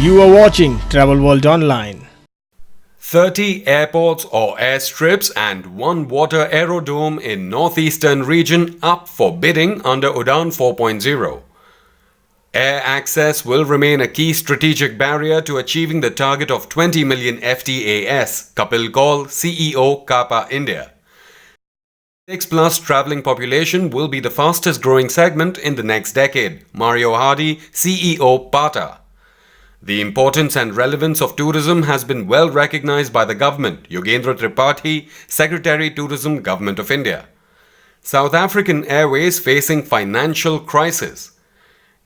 You are watching Travel World Online. 30 airports or airstrips and one water aerodrome in northeastern region up for bidding under UDAN 4.0. Air access will remain a key strategic barrier to achieving the target of 20 million FTAS, Kapil Kaul, CEO, CAPA India. 6+ travelling population will be the fastest growing segment in the next decade, Mario Hardy, CEO, PATA. The importance and relevance of tourism has been well recognized by the government, Yogender Tripathi, Secretary Tourism, Government of India. South African Airways facing financial crisis.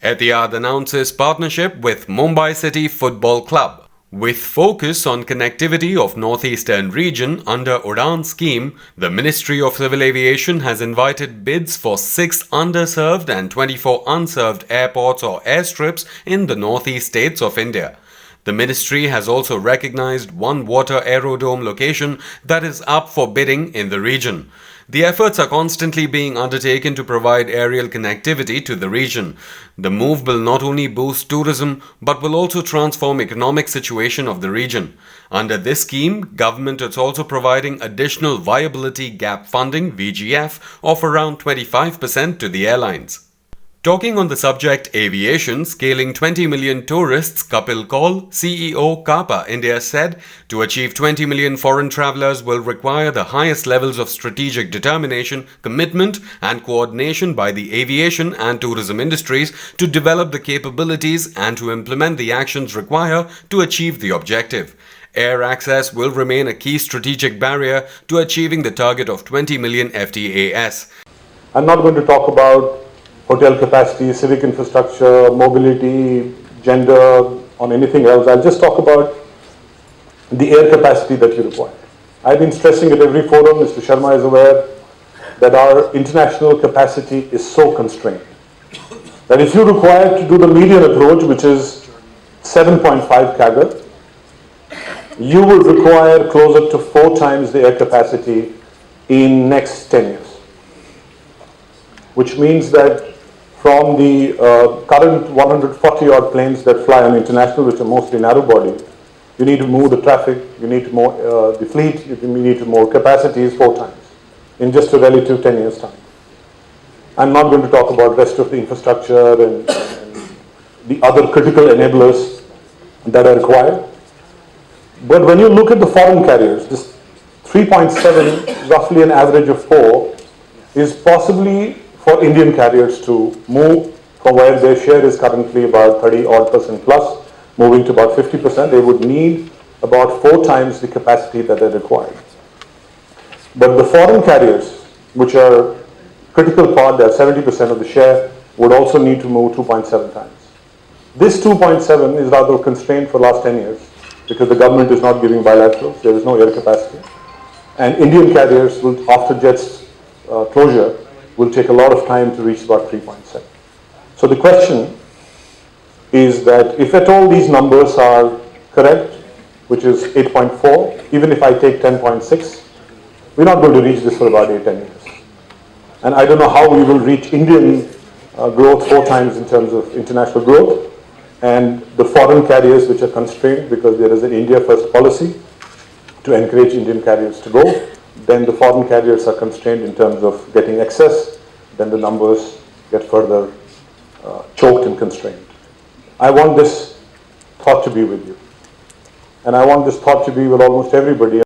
Etihad announces partnership with Mumbai City Football Club. With focus on connectivity of northeastern region under UDAN scheme, the Ministry of Civil Aviation has invited bids for 6 underserved and 24 unserved airports or airstrips in the northeast states of India. The ministry has also recognized one water aerodrome location that is up for bidding in the region. The efforts are constantly being undertaken to provide aerial connectivity to the region. The move will not only boost tourism but will also transform economic situation of the region. Under this scheme, government is also providing additional viability gap funding (VGF) of around 25% to the airlines. Talking on the subject aviation, scaling 20 million tourists, Kapil Kaul, CEO, CAPA India said, to achieve 20 million foreign travellers will require the highest levels of strategic determination, commitment and coordination by the aviation and tourism industries to develop the capabilities and to implement the actions required to achieve the objective. Air access will remain a key strategic barrier to achieving the target of 20 million FTAS. I'm not going to talk about hotel capacity, civic infrastructure, mobility, gender, or anything else. I'll just talk about the air capacity that you require. I've been stressing at every forum, Mr. Sharma is aware, that our international capacity is so constrained that if you require to do the median approach, which is 7.5 CAGR, you will require closer to 4 times the air capacity in next 10 years. Which means that from the current 140 odd planes that fly on international, which are mostly narrow body, you need to move the traffic, you need to move the fleet, you need to move capacities 4 times in just a relative 10 years time. I'm not going to talk about rest of the infrastructure and the other critical enablers that are required. But when you look at the foreign carriers, this 3.7, roughly an average of 4, is possibly for Indian carriers to move from where their share is currently about 30% plus, moving to about 50%, they would need about 4 times the capacity that they require. But the foreign carriers, which are critical part, they are 70% of the share, would also need to move 2.7 times. This 2.7 is rather constrained for the last 10 years because the government is not giving bilaterals, there is no air capacity. And Indian carriers will, after JET's closure, will take a lot of time to reach about 3.7. So the question is that if at all these numbers are correct, which is 8.4, even if I take 10.6, we're not going to reach this for about 8-10 years. And I don't know how we will reach Indian growth 4 times in terms of international growth, and the foreign carriers which are constrained because there is an India first policy to encourage Indian carriers to go. Then the foreign carriers are constrained in terms of getting access, then the numbers get further choked and constrained. I want this thought to be with you. And I want this thought to be with almost everybody.